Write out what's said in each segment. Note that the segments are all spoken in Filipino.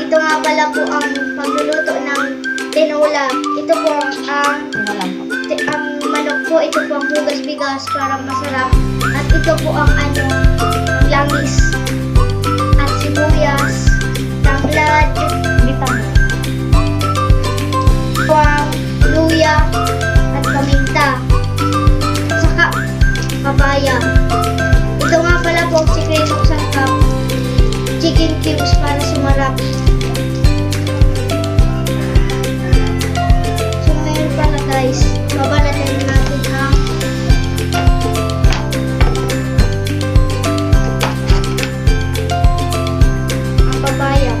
ito nga pala po ang pagluluto ng tinola. Ito po ang manok po. Ito po ang hugas bigas para masarap. At ito po ang langis at sibuyas, tanglad, bawang, luya, at paminta. At saka papaya. Ito nga pala po ang sikretong sangkap. Chicken cubes para sumarap. So ngayon pala guys, babalatan na natin ang papaya.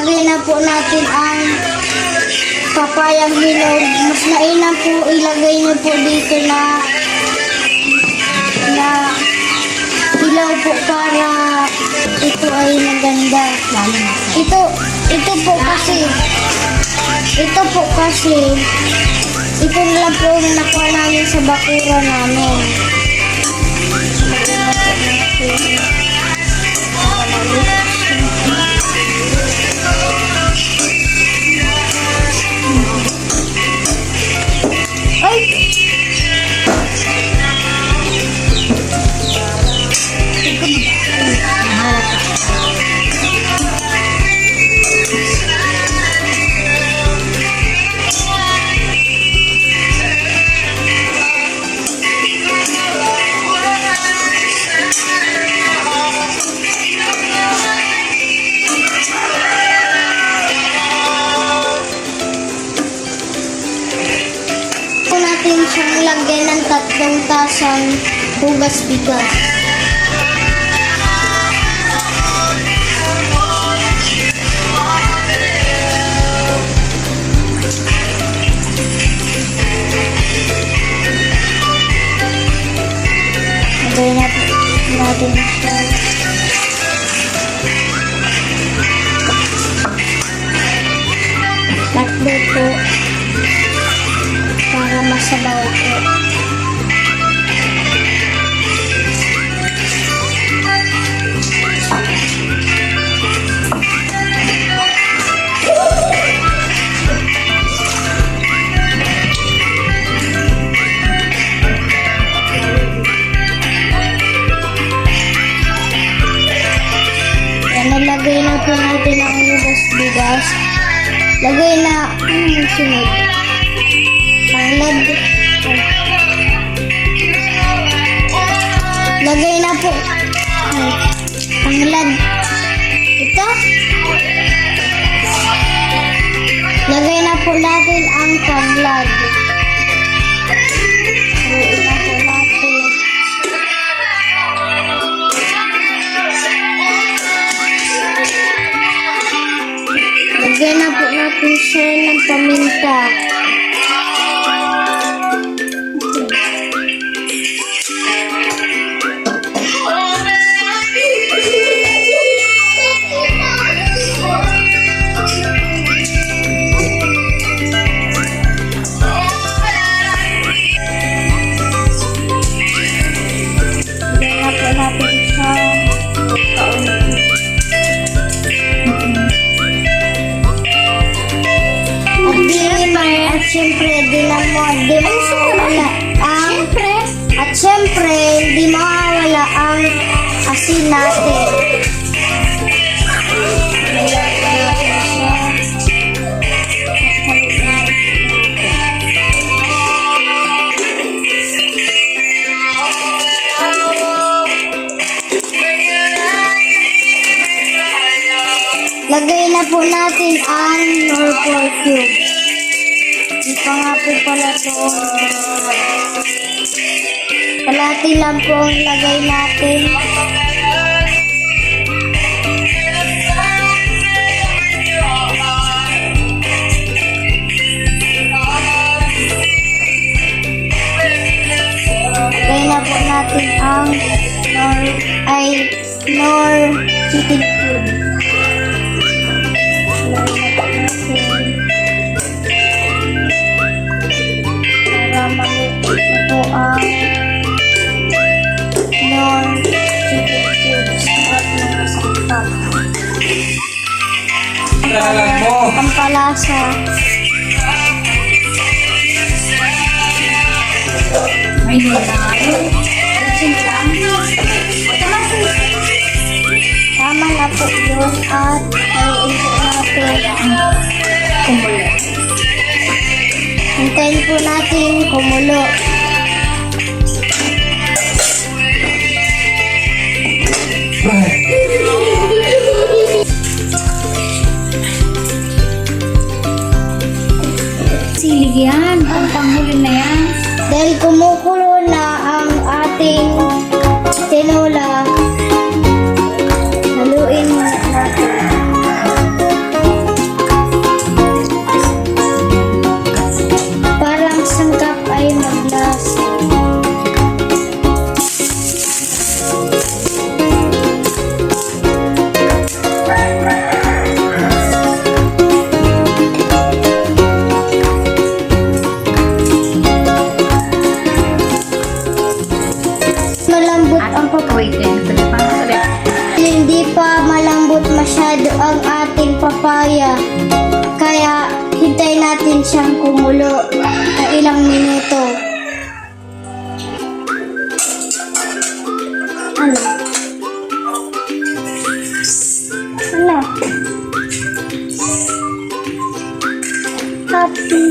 Lagay na po natin ang papayang hinog. Mas mainam po ilagay niyo po dito na ilaw po para ito ay maganda. Ito po kasi ito na lang po yung nakuha namin sa bakura namin. Natin siyang lagyan ng 3 tasang hugas bigas. Lagyan natin siya. Tatlo po. Para masabaw po. Yan, nalagay na po natin ang bigas. Lagay na ang sunod. Tanglad. Lagay na po. Tanglad. Ito. Lagay na po natin ang tanglad. Lagay na po natin. Lagay na po natin siya ng paminta. Siyempre, hindi mawawala ang asin natin. Lagay na po natin ang Knorr cube. Hindi pa nga po pala ito. Kalahati lang po ang lagay natin. Lagay na po natin ang Knorr chicken cube. Para maluto po ang Knorr chicken cubes at mga sakap. Ang palasa. May nilay. Tama na po yun at haluin po natin Kumulo. hintayin po natin kumulo. Silig yan. Ang panghuli na yan. Dahil kumukulo na ang ating tinola, haluin natin. siyang kumulo na ilang minuto. Ano? Ano? Happy.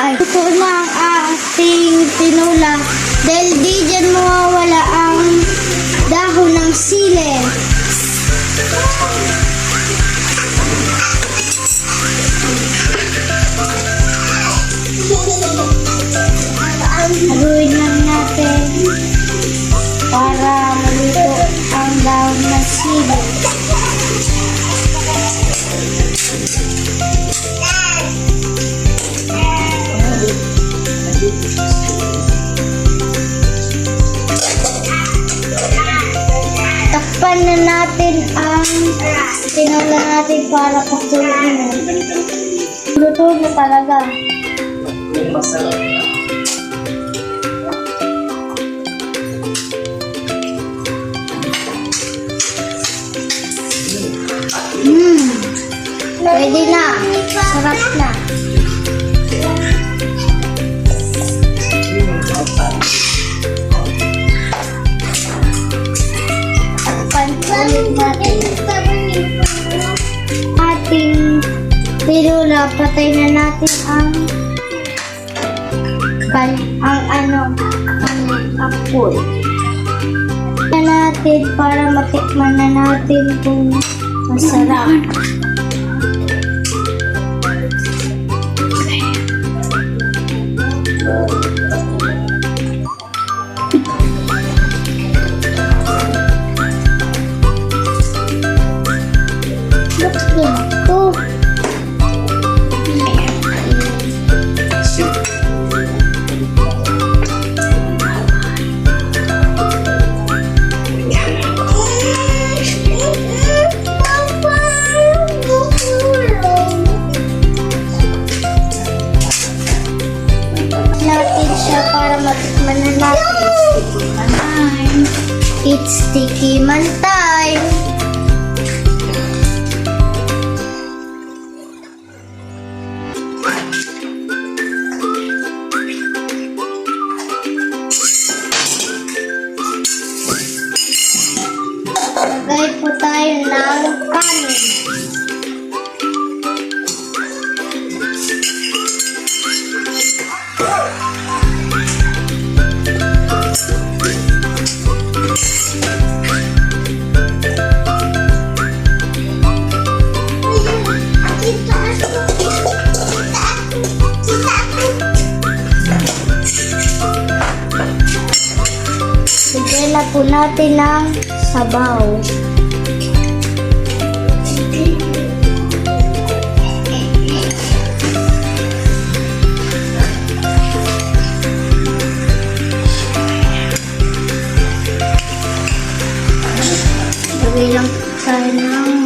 Ay, ito na ang ating tinola. Dahil di dyan mawawala ang dahon ng sili. Haluin lang natin para maluto ang dahon ng sili. Takpan na natin ang tinola natin para pakuluin mo. Luto na talaga. Pwede na. Sarap na. Pantulit natin. Ating tinola, patay na natin ang apoy. Na natin para matikman na natin kung masarap. Ito. Natin siya para matikman na natin. It's sticky man time. Lagay po tayo ng kanin. Bigyan na po natin ng sabaw. Lagay lang tayo ng